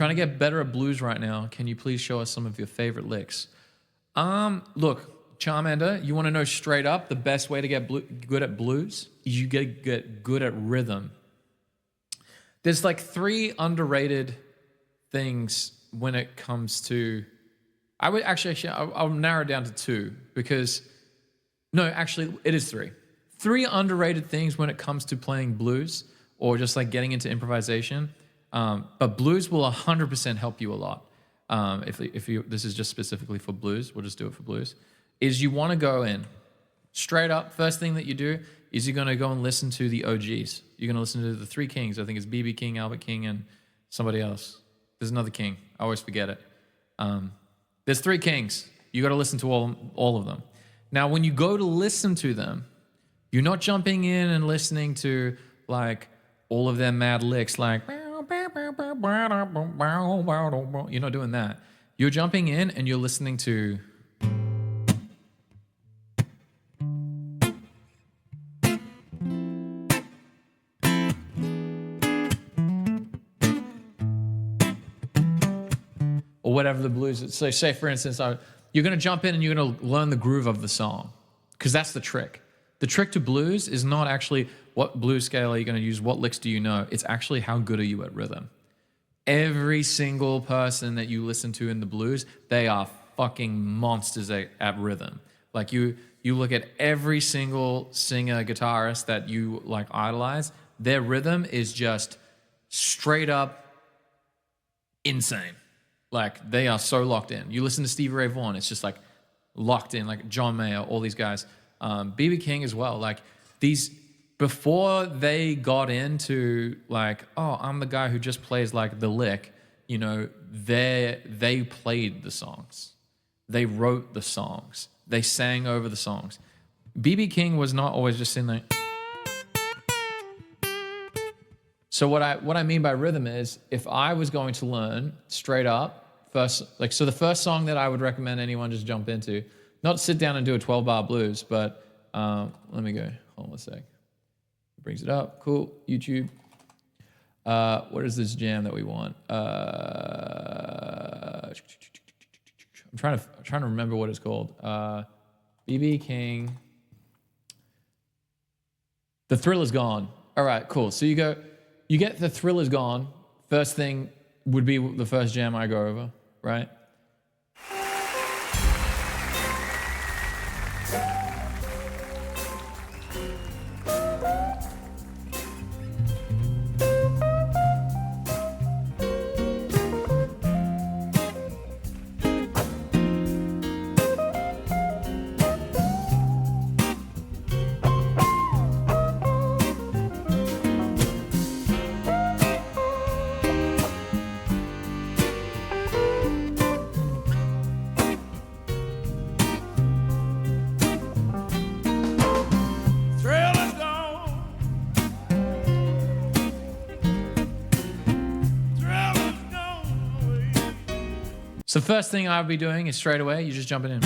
Trying to get better at blues right now. Can you please show us some of your favorite licks? Look, Charmander, you want to know straight up the best way to get good at blues? You get good at rhythm. There's like 3 underrated things when it comes to. I would I'll narrow it down to 2 because no, actually it is 3. 3 underrated things when it comes to playing blues or just like getting into improvisation. But blues will 100% help you a lot. If you this is just specifically for blues, we'll just do it for blues. Is you want to go in straight up. First thing that you do is you're going to go and listen to the OGs. You're going to listen to the 3 kings. I think it's BB King, Albert King, and somebody else. There's another king. I always forget it. There's 3 kings. You got to listen to all of them. Now, when you go to listen to them, you're not jumping in and listening to like all of their mad licks, like you're not doing that. You're jumping in and you're listening to. Or whatever the blues is. So say, for instance, you're going to jump in and you're going to learn the groove of the song because that's the trick. The trick to blues is not actually what blues scale are you going to use, what licks do you know. It's actually how good are you at rhythm. Every single person that you listen to in the blues, they are fucking monsters at rhythm. Like you look at every single singer, guitarist that you like idolize, their rhythm is just straight up insane. Like they are so locked in. You listen to Stevie Ray Vaughan, it's just like locked in, like John Mayer, all these guys. BB King as well. Like these, before they got into like, oh, I'm the guy who just plays like the lick, you know, they played the songs. They wrote the songs. They sang over the songs. BB King was not always just in there. So what I mean by rhythm is if I was going to learn straight up, so the first song that I would recommend anyone just jump into, not sit down and do a 12-bar blues, but let me go. Hold on a sec. Brings it up. Cool. YouTube. What is this jam that we want? I'm trying to remember what it's called. BB King. The Thrill Is Gone. All right, cool. So you get The Thrill Is Gone. First thing would be the first jam I go over, right? So first thing I would be doing is straight away, you're just jumping in.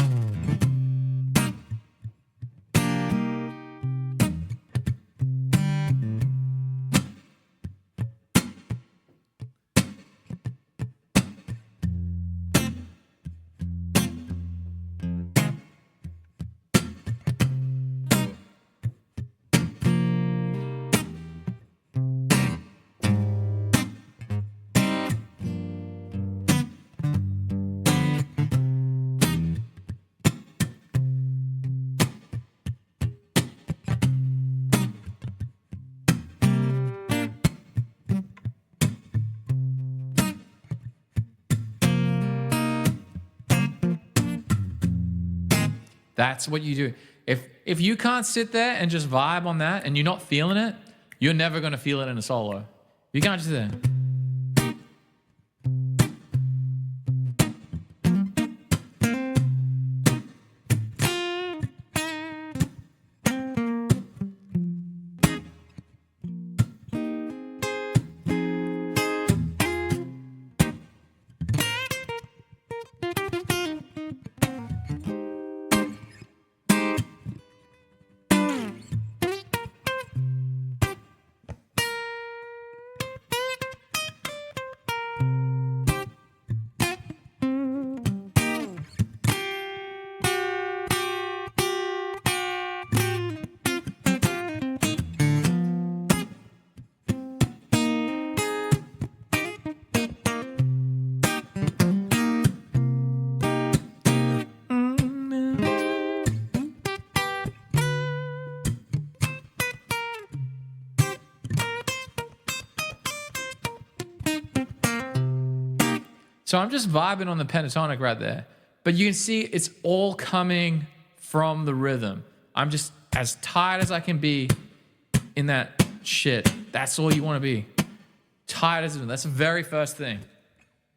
That's what you do. If you can't sit there and just vibe on that and you're not feeling it, you're never going to feel it in a solo. You can't just sit there. So I'm just vibing on the pentatonic right there. But you can see it's all coming from the rhythm. I'm just as tight as I can be in that shit. That's all you want to be. Tight as it. That's the very first thing.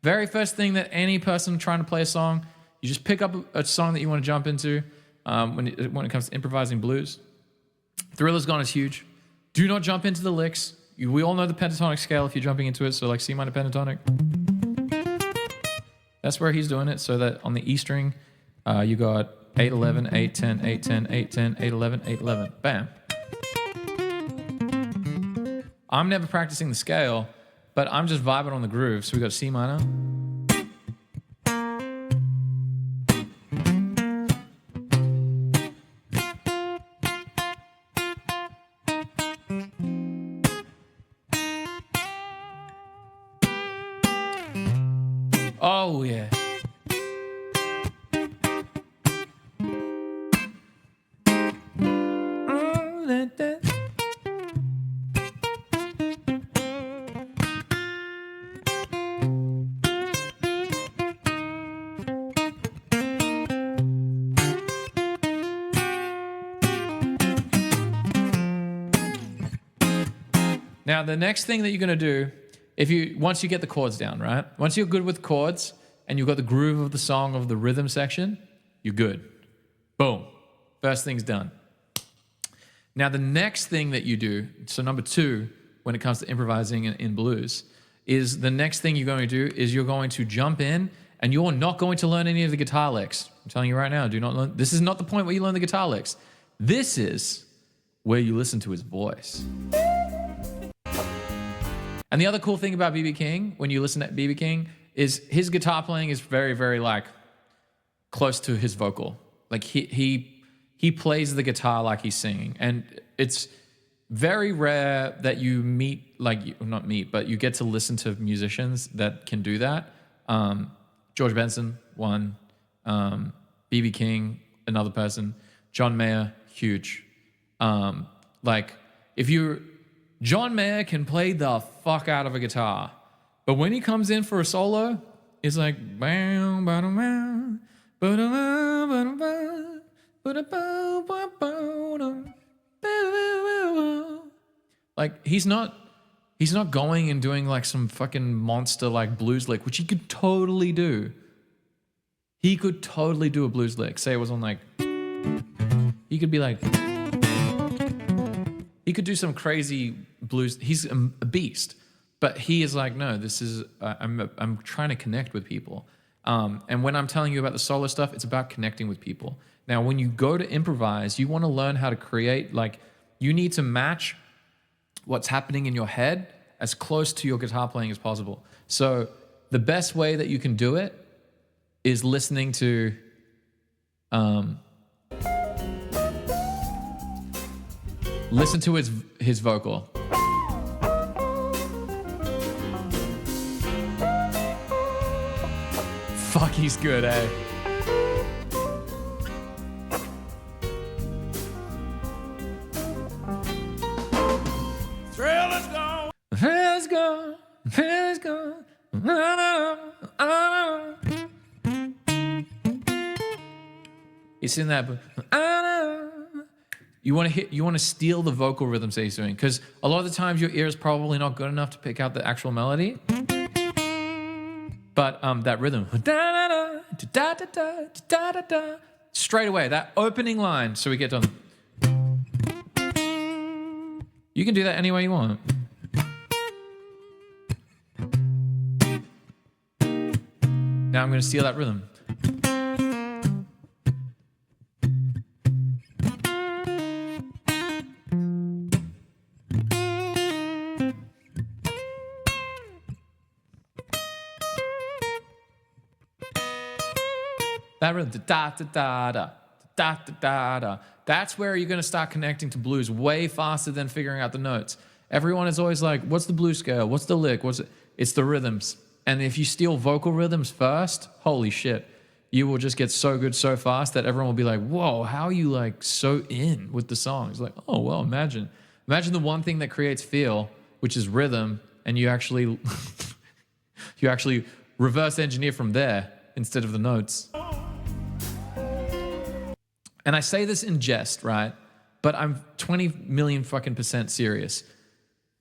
Very first thing that any person trying to play a song, you just pick up a song that you want to jump into when it comes to improvising blues. Thriller's Gone is huge. Do not jump into the licks. We all know the pentatonic scale if you're jumping into it. So like C minor pentatonic. That's where he's doing it. So that on the E string, you got 8-11, 8-10, 8-10, 8-10, 8-11, 8-11. Bam. I'm never practicing the scale, but I'm just vibing on the groove. So we got C minor. Oh, yeah. Now, the next thing that you're going to do, once you get the chords down, right? Once you're good with chords and you've got the groove of the song of the rhythm section, you're good. Boom. First thing's done. Now, the next thing that you do, so number 2, when it comes to improvising in blues, is the next thing you're going to do is you're going to jump in and you're not going to learn any of the guitar licks. I'm telling you right now, do not learn. This is not the point where you learn the guitar licks. This is where you listen to his voice. And the other cool thing about B.B. King, when you listen to B.B. King, is his guitar playing is very, very like close to his vocal. Like he plays the guitar like he's singing, and it's very rare that you meet, like not meet, but you get to listen to musicians that can do that. George Benson, one. B.B. King, another person. John Mayer, huge. Like if you. John Mayer can play the fuck out of a guitar, but when he comes in for a solo, it's like bam, bam, bam, like he's not going and doing like some fucking monster like blues lick, which he could totally do. He could totally do a blues lick. Say it was on like, he could be like. He could do some crazy blues. He's a beast, but he is like, no, this is, I'm trying to connect with people. And when I'm telling you about the solo stuff, it's about connecting with people. Now, when you go to improvise, you want to learn how to create, like you need to match what's happening in your head as close to your guitar playing as possible. So the best way that you can do it is listening to, listen to his vocal. Fuck, he's good, eh? Thrill is gone. Thrill is gone. Thrill is gone. You seen that? You want to steal the vocal rhythms that he's doing, because a lot of the times your ear is probably not good enough to pick out the actual melody. But that rhythm, straight away, that opening line, so we get done. You can do that any way you want. Now I'm going to steal that rhythm. That rhythm, da da da da da da da da. That's where you're going to start connecting to blues way faster than figuring out the notes. Everyone is always like, "What's the blues scale? What's the lick? What's it?" It's the rhythms. And if you steal vocal rhythms first, holy shit, you will just get so good so fast that everyone will be like, "Whoa, how are you like so in with the songs?" Like, oh well, imagine the one thing that creates feel, which is rhythm, and you actually reverse engineer from there instead of the notes. And I say this in jest, right? But I'm 20 million fucking % serious.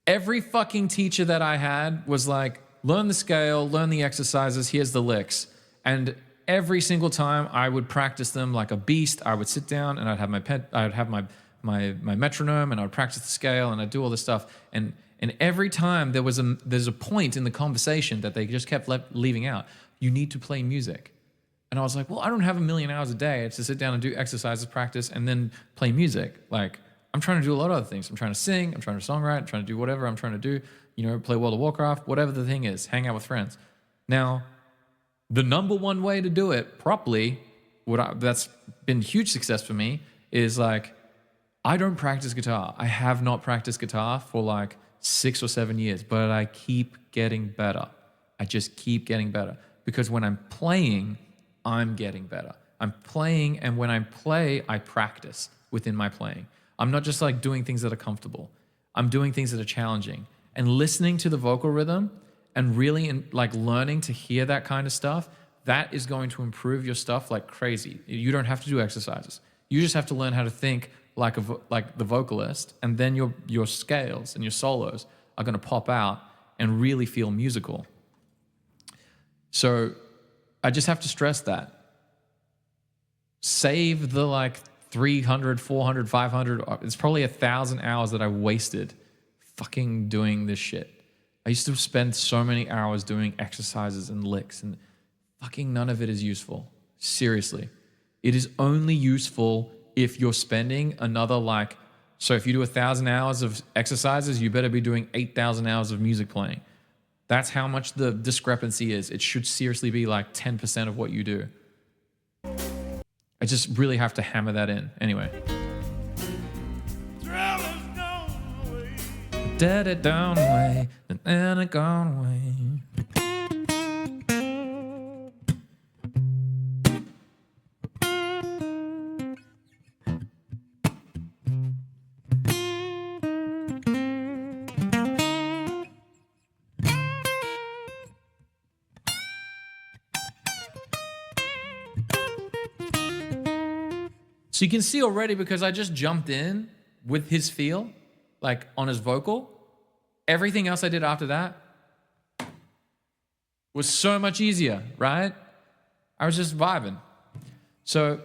Every fucking teacher that I had was like, learn the scale, learn the exercises, here's the licks. And every single time I would practice them like a beast. I would sit down and I'd have my metronome, and I'd practice the scale, and I'd do all this stuff. And every time there's a point in the conversation that they just kept leaving out. You need to play music. And I was like, well, I don't have a million hours a day to sit down and do exercises, practice, and then play music. Like, I'm trying to do a lot of other things. I'm trying to sing, I'm trying to songwrite, I'm trying to do whatever I'm trying to do, play World of Warcraft, whatever the thing is, hang out with friends. Now, the number one way to do it properly, that's been huge success for me, is like, I don't practice guitar. I have not practiced guitar for like 6 or 7 years, but I keep getting better. I just keep getting better. Because when I'm playing, I'm getting better. I'm playing, and when I play, I practice within my playing. I'm not just like doing things that are comfortable. I'm doing things that are challenging. And listening to the vocal rhythm and really like learning to hear that kind of stuff, that is going to improve your stuff like crazy. You don't have to do exercises. You just have to learn how to think like the vocalist, and then your scales and your solos are going to pop out and really feel musical. So I just have to stress that. Save the like 300, 400, 500, it's probably 1,000 hours that I wasted fucking doing this shit. I used to spend so many hours doing exercises and licks, and fucking none of it is useful. Seriously. It is only useful if you're spending another so if you do 1,000 hours of exercises, you better be doing 8,000 hours of music playing. That's how much the discrepancy is. It should seriously be like 10% of what you do. I just really have to hammer that in. Anyway. Dead it down away, and it gone away. So you can see already, because I just jumped in with his feel, like on his vocal, everything else I did after that was so much easier, right? I was just vibing. So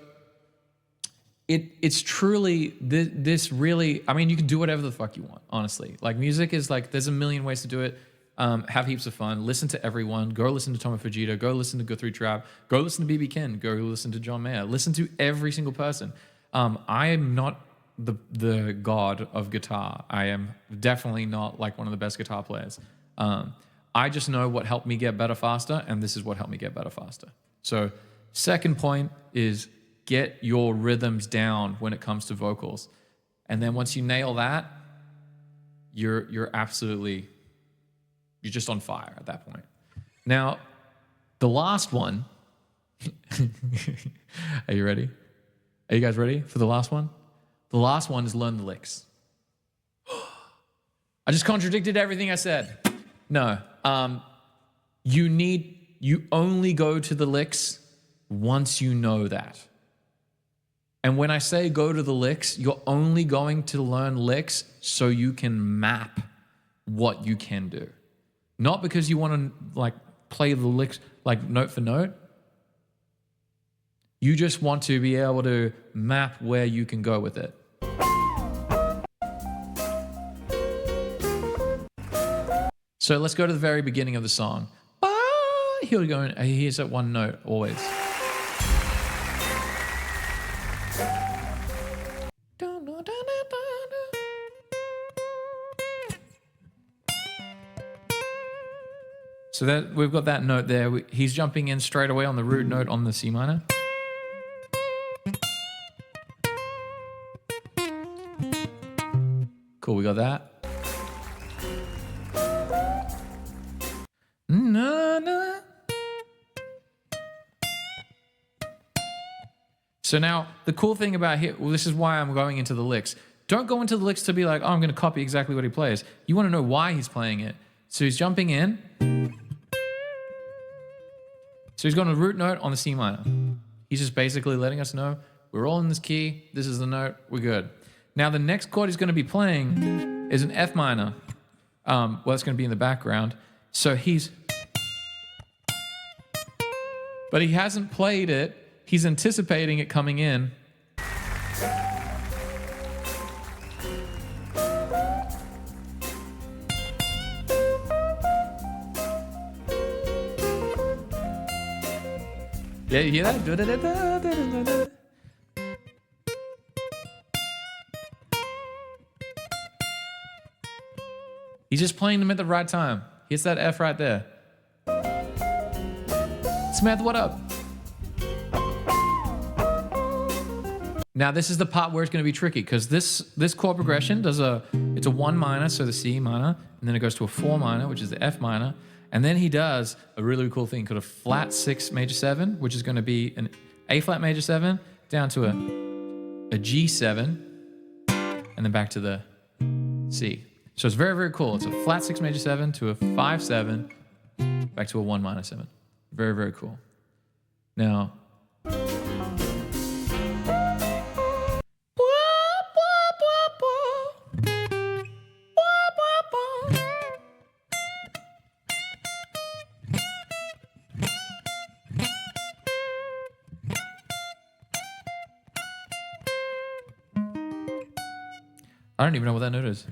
it's truly, this really, I mean, you can do whatever the fuck you want, honestly. Like, music is like, there's a million ways to do it. Have heaps of fun. Listen to everyone. Go listen to Tommy Fujita. Go listen to Guthrie Trapp. Go listen to B.B. King. Go listen to John Mayer. Listen to every single person. I am not the god of guitar. I am definitely not like one of the best guitar players. I just know what helped me get better faster, and this is what helped me get better faster. So, second point is get your rhythms down when it comes to vocals. And then once you nail that, you're just on fire at that point. Now, the last one, are you ready? Are you guys ready for the last one? The last one is learn the licks. I just contradicted everything I said. No, you only go to the licks once you know that. And when I say go to the licks, you're only going to learn licks so you can map what you can do. Not because you want to like play the licks like note for note. You just want to be able to map where you can go with it. So let's go to the very beginning of the song. Here we go. Here's that one note always. So that we've got that note there. He's jumping in straight away on the root note on the C minor. Cool, we got that. So now, the cool thing about here, well, this is why I'm going into the licks. Don't go into the licks to be like, oh, I'm going to copy exactly what he plays. You want to know why he's playing it. So he's jumping in. So he's got a root note on the C minor. He's just basically letting us know we're all in this key. This is the note. We're good. Now the next chord he's going to be playing is an F minor. Well, it's going to be in the background. So but he hasn't played it. He's anticipating it coming in. Yeah, you hear that? He's just playing them at the right time. Hits that F right there. Smith, what up? Now this is the part where it's going to be tricky because this chord progression it's a 1 minor, so the C minor, and then it goes to a 4 minor, which is the F minor, and then he does a really cool thing called a flat 6 major 7, which is going to be an A flat major 7 down to a G7, and then back to the C. So it's very, very cool. It's a flat 6 major 7 to a 5 7, back to a 1 minor 7. Very, very cool. Now. I don't even know what that note is.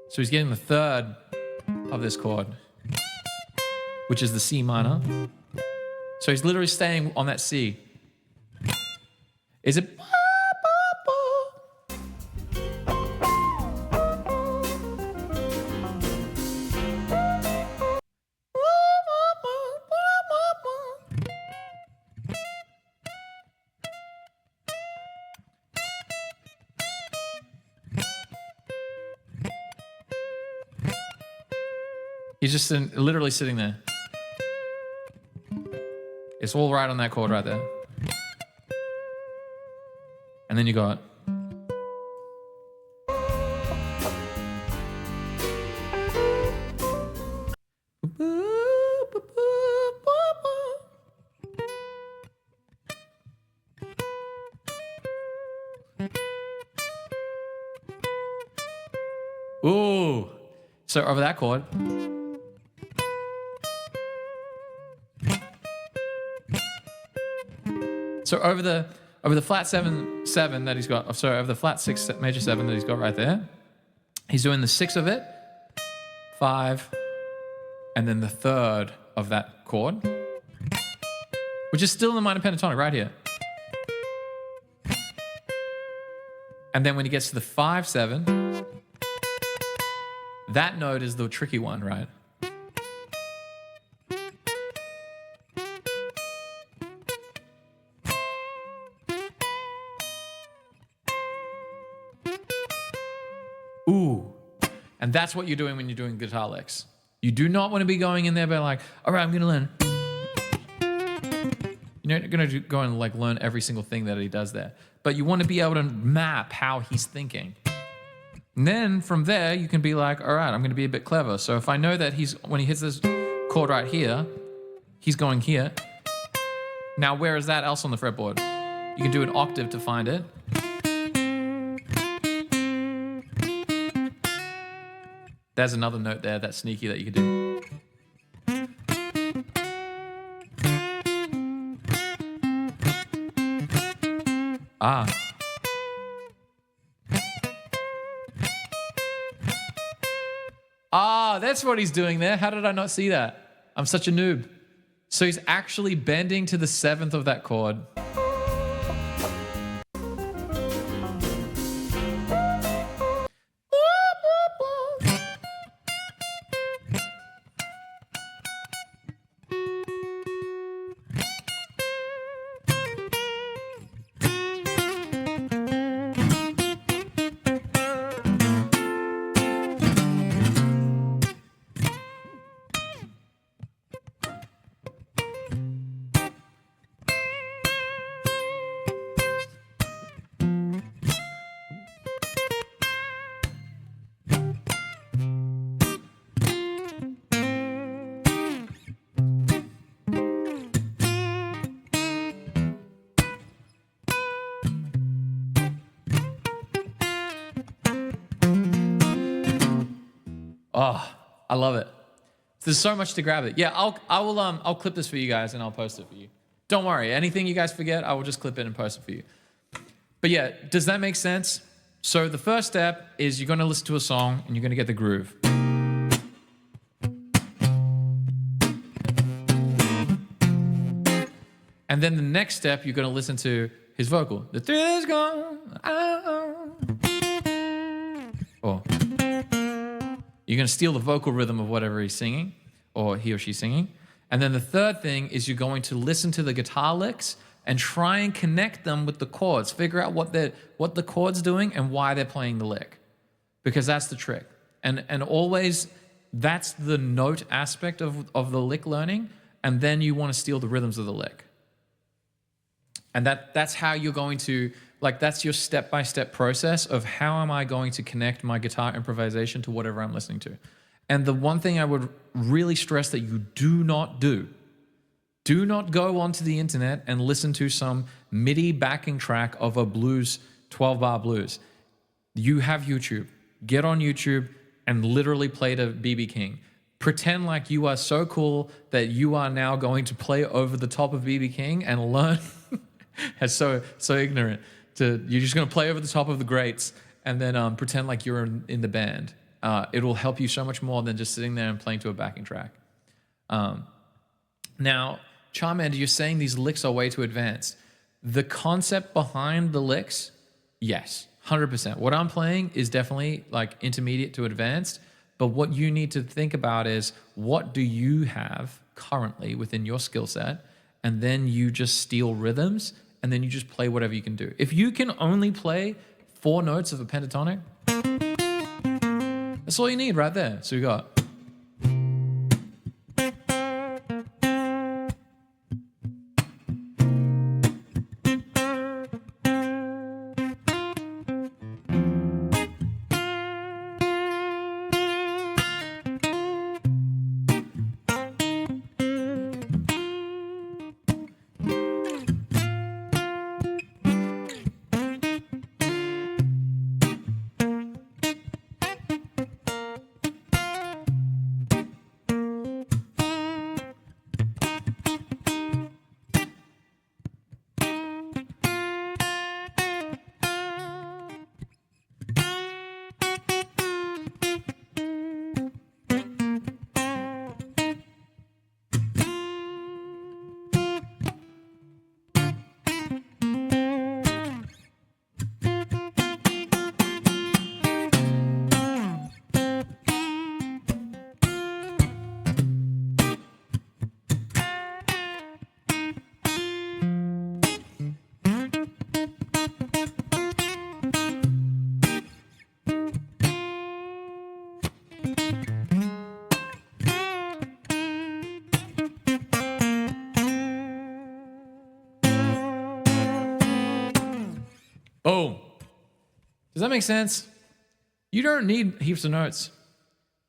So he's getting the third of this chord, which is the C minor. So he's literally staying on that C. Is it? He's just literally sitting there. It's all right on that chord right there. And then you got. Ooh. So over that chord. So over the flat 7 7 that he's got, sorry, over the flat 6 major 7 that he's got right there, he's doing the 6 of it, 5, and then the third of that chord, which is still in the minor pentatonic right here. And then when he gets to the 5 7, that note is the tricky one, right? Ooh. And that's what you're doing when you're doing guitar licks. You do not want to be going in there by like, all right, I'm going to learn. You're not going to go and like learn every single thing that he does there. But you want to be able to map how he's thinking. And then from there, you can be like, all right, I'm going to be a bit clever. So if I know that when he hits this chord right here, he's going here. Now, where is that else on the fretboard? You can do an octave to find it. There's another note there that's sneaky that you could do. Ah. Ah, that's what he's doing there. How did I not see that? I'm such a noob. So he's actually bending to the 7th of that chord. Oh, I love it. There's so much to grab it. Yeah, I'll clip this for you guys and I'll post it for you. Don't worry. Anything you guys forget, I will just clip it and post it for you. But yeah, does that make sense? So the first step is you're going to listen to a song and you're going to get the groove. And then the next step, you're going to listen to his vocal. The thrill is gone. Or you're going to steal the vocal rhythm of whatever he's singing or he or she's singing. And then the third thing is you're going to listen to the guitar licks and try and connect them with the chords. Figure out what the chord's doing and why they're playing the lick. Because that's the trick. And always, that's the note aspect of the lick learning. And then you want to steal the rhythms of the lick. And that's how you're going to, like, that's your step-by-step process of how am I going to connect my guitar improvisation to whatever I'm listening to. And the one thing I would really stress that you do not go onto the internet and listen to some MIDI backing track of a blues, 12-bar blues. You have YouTube. Get on YouTube and literally play to B.B. King. Pretend like you are so cool that you are now going to play over the top of B.B. King and learn. It's so ignorant. You're just going to play over the top of the greats and then pretend like you're in the band. It'll help you so much more than just sitting there and playing to a backing track. Now, Charmander, you're saying these licks are way too advanced. The concept behind the licks, yes, 100%. What I'm playing is definitely like intermediate to advanced, but what you need to think about is what do you have currently within your skill set, and then you just steal rhythms, and then you just play whatever you can do. If you can only play 4 notes of a pentatonic, that's all you need right there. So you got... Boom. Does that make sense? You don't need heaps of notes.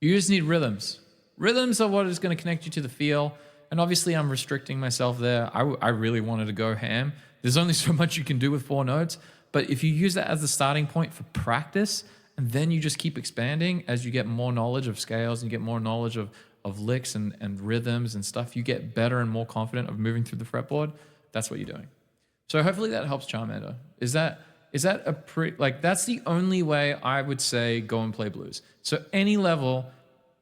You just need rhythms. Rhythms are what is going to connect you to the feel. And obviously I'm restricting myself there. I really wanted to go ham. There's only so much you can do with 4 notes. But if you use that as the starting point for practice, and then you just keep expanding as you get more knowledge of scales and you get more knowledge of licks and rhythms and stuff, you get better and more confident of moving through the fretboard. That's what you're doing. So hopefully that helps, Charmander. Is that a pretty, like, that's the only way I would say go and play blues. So any level,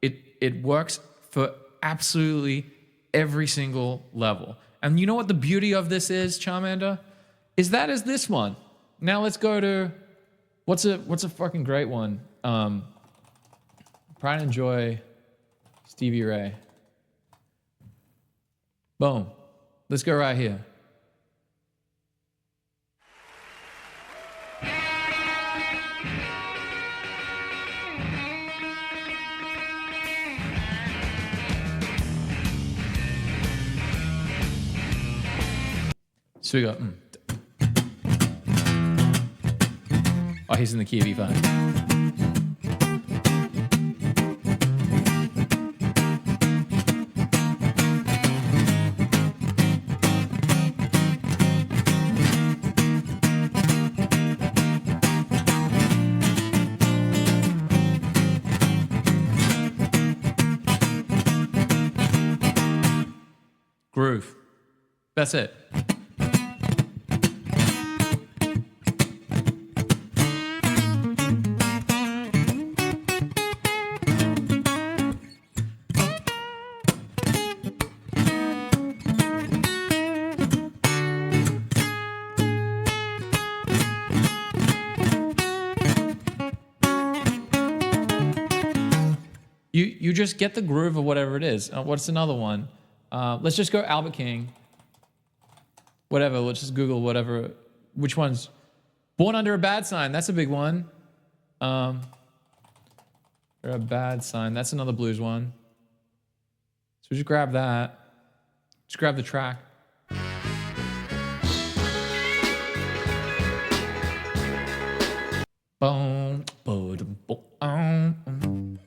it works for absolutely every single level. And you know what the beauty of this is, Charmander? Is this one. Now let's go to, what's a fucking great one? Pride and Joy, Stevie Ray. Boom. Let's go right here. So we go, Oh, he's in the key of E5. Groove. That's it. You just get the groove of whatever it is. What's another one? Let's just go Albert King. Whatever. Let's just Google whatever. Which one's Born Under a Bad Sign? That's a big one. Or a Bad Sign. That's another blues one. So just grab that. Just grab the track. Boom, boom, boom.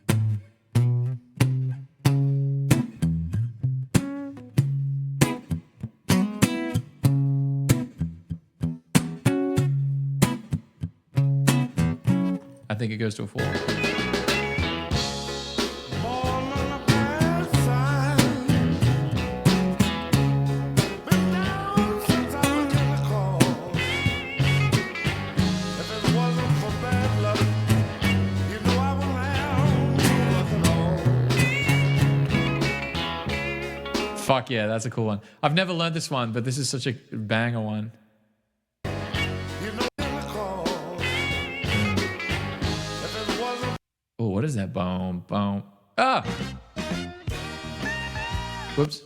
I think it goes to a 4. Fuck yeah, that's a cool one. I've never learned this one, but this is such a banger one. Oh, what is that? Boom, boom. Ah! Whoops.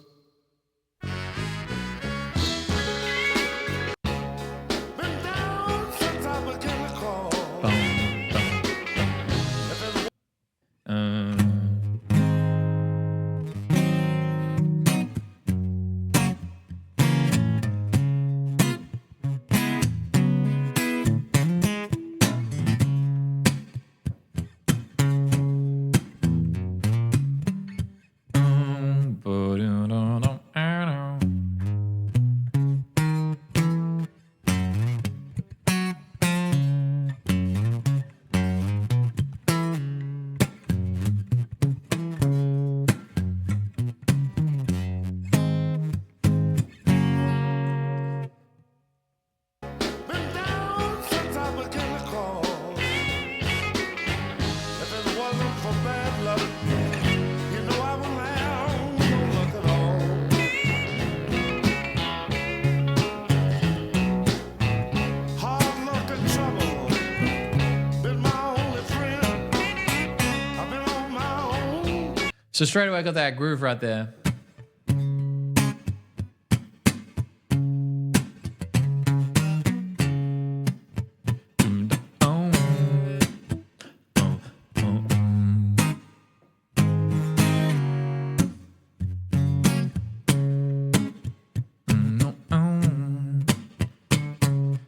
So straight away I got that groove right there.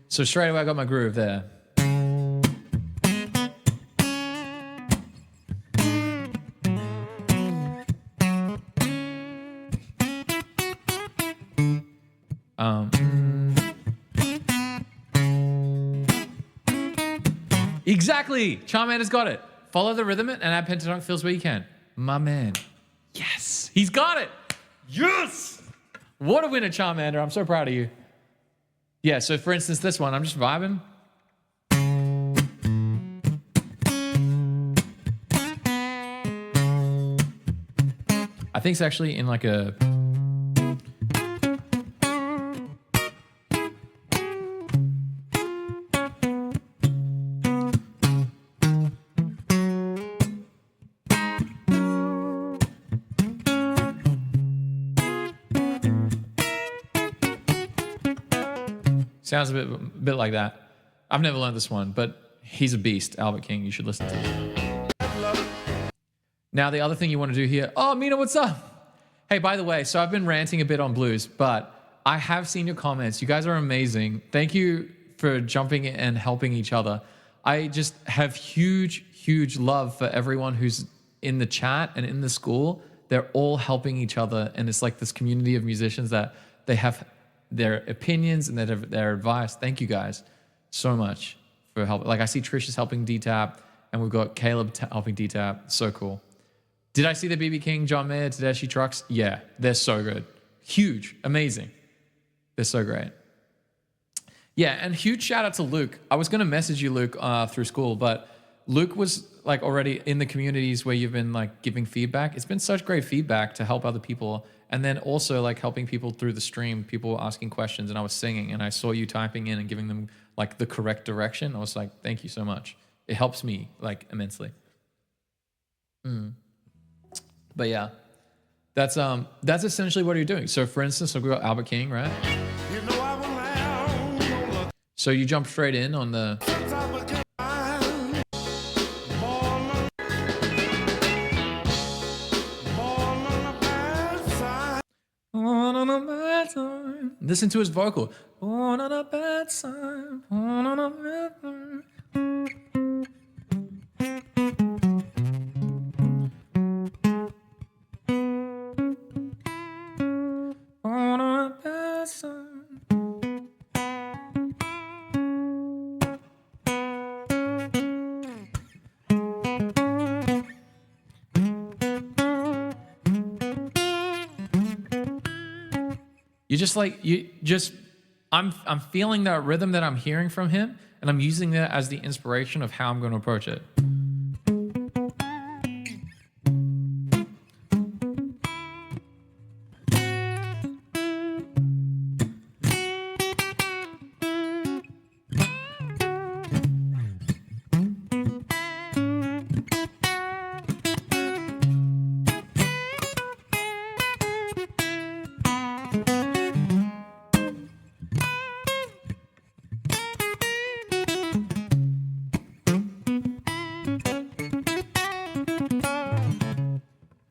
So straight away I got my groove there. Exactly. Charmander's got it. Follow the rhythm and add pentatonic fills where you can. My man. Yes. He's got it. Yes. What a winner, Charmander. I'm so proud of you. Yeah, so for instance, this one, I'm just vibing. I think it's actually in like a... Sounds a bit like that. I've never learned this one, but he's a beast, Albert King. You should listen to him. Now, the other thing you want to do here... Oh, Mina, what's up? Hey, by the way, so I've been ranting a bit on blues, but I have seen your comments. You guys are amazing. Thank you for jumping in and helping each other. I just have huge, huge love for everyone who's in the chat and in the school. They're all helping each other, and it's like this community of musicians that they have their opinions and their advice. Thank you guys so much for helping. Like I see Trish is helping D-Tap, and we've got Caleb helping D-Tap. So cool. Did I see the BB King, John Mayer, Tedeschi trucks? Yeah, they're so good. Huge, amazing. They're so great. Yeah, and huge shout out to Luke. I was going to message you, Luke, through school, but Luke was like already in the communities where you've been like giving feedback. It's been such great feedback to help other people. And then also like helping people through the stream. People were asking questions and I was singing and I saw you typing in and giving them like the correct direction. I was like, thank you so much. It helps me like immensely. But yeah, that's essentially what you're doing. So for instance, we've got Albert King, right? So you jump straight in on the... On a bad time. Listen to his vocal. On a bad time. On a bad time. On a bad time. I'm feeling that rhythm that I'm hearing from him, and I'm using that as the inspiration of how I'm going to approach it.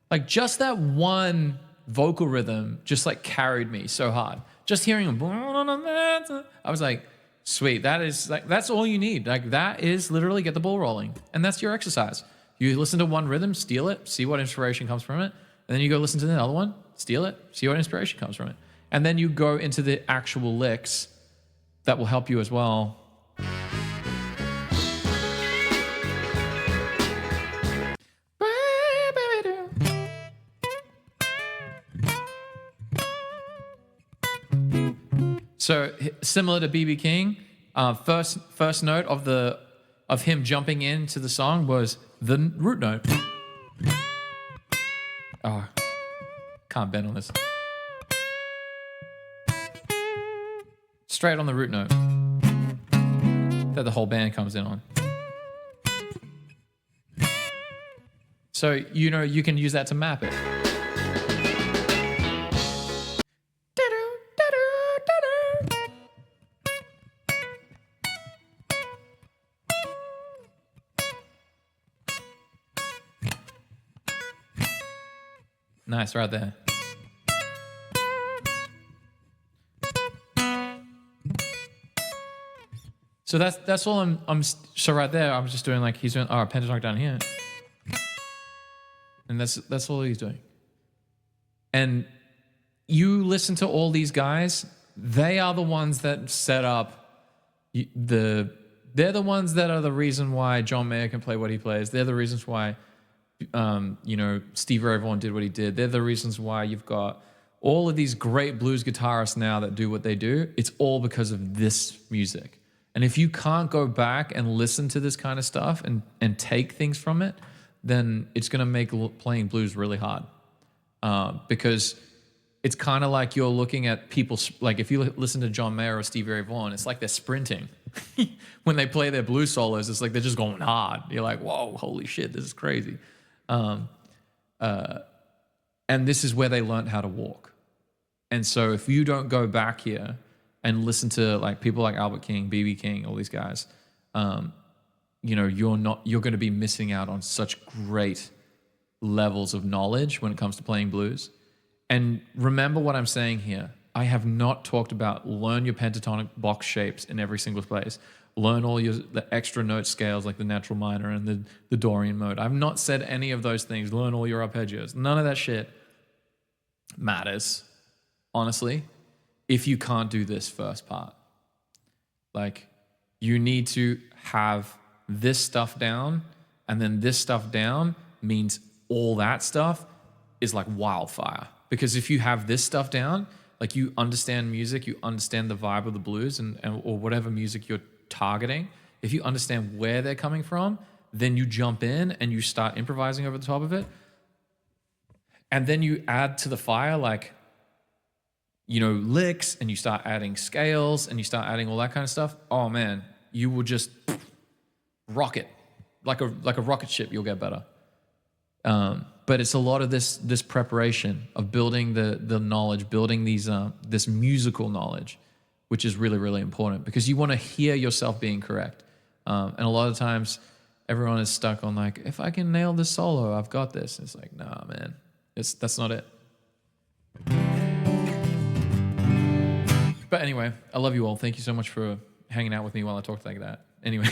Like just that one vocal rhythm just like carried me so hard. Just hearing him, I was like, sweet, that's all you need. Like that is literally get the ball rolling. And that's your exercise. You listen to one rhythm, steal it, see what inspiration comes from it. And then you go listen to the other one, steal it, see what inspiration comes from it. And then you go into the actual licks that will help you as well. So similar to BB King, first note of him jumping into the song was the root note. Oh, can't bend on this. Straight on the root note that the whole band comes in on. So you can use that to map it. Nice, right there. So that's all so right there I'm just doing like he's doing pentatonic down here. And that's all he's doing. And you listen to all these guys, they are the ones that set up they're the ones that are the reason why John Mayer can play what he plays. They're the reasons why Stevie Ray Vaughan did what he did. They're the reasons why you've got all of these great blues guitarists now that do what they do. It's all because of this music. And if you can't go back and listen to this kind of stuff and take things from it, then it's going to make playing blues really hard. Because it's kind of like you're looking at people, like if you listen to John Mayer or Stevie Ray Vaughan, it's like they're sprinting. When they play their blues solos, it's like they're just going hard. You're like, whoa, holy shit, this is crazy. And this is where they learned how to walk. And so if you don't go back here and listen to like people like Albert King, BB King, all these guys, you're going to be missing out on such great levels of knowledge when it comes to playing blues. And remember what I'm saying here. I have not talked about learn your pentatonic box shapes in every single place. Learn all the extra note scales like the natural minor and the Dorian mode. I've not said any of those things. Learn all your arpeggios. None of that shit matters, honestly, if you can't do this first part. Like, you need to have this stuff down, and then this stuff down means all that stuff is like wildfire Because if you have this stuff down, like you understand music, you understand the vibe of the blues and or whatever music you're targeting, if you understand where they're coming from, then you jump in and you start improvising over the top of it. And then you add to the fire like, licks, and you start adding scales and you start adding all that kind of stuff. Oh man, you will just rocket like a rocket ship. You'll get better. But it's a lot of this preparation of building the knowledge, building this musical knowledge, which is really, really important because you want to hear yourself being correct. And a lot of times everyone is stuck on like, if I can nail this solo, I've got this. It's like, nah, man, that's not it. But anyway, I love you all. Thank you so much for hanging out with me while I talked like that. Anyway.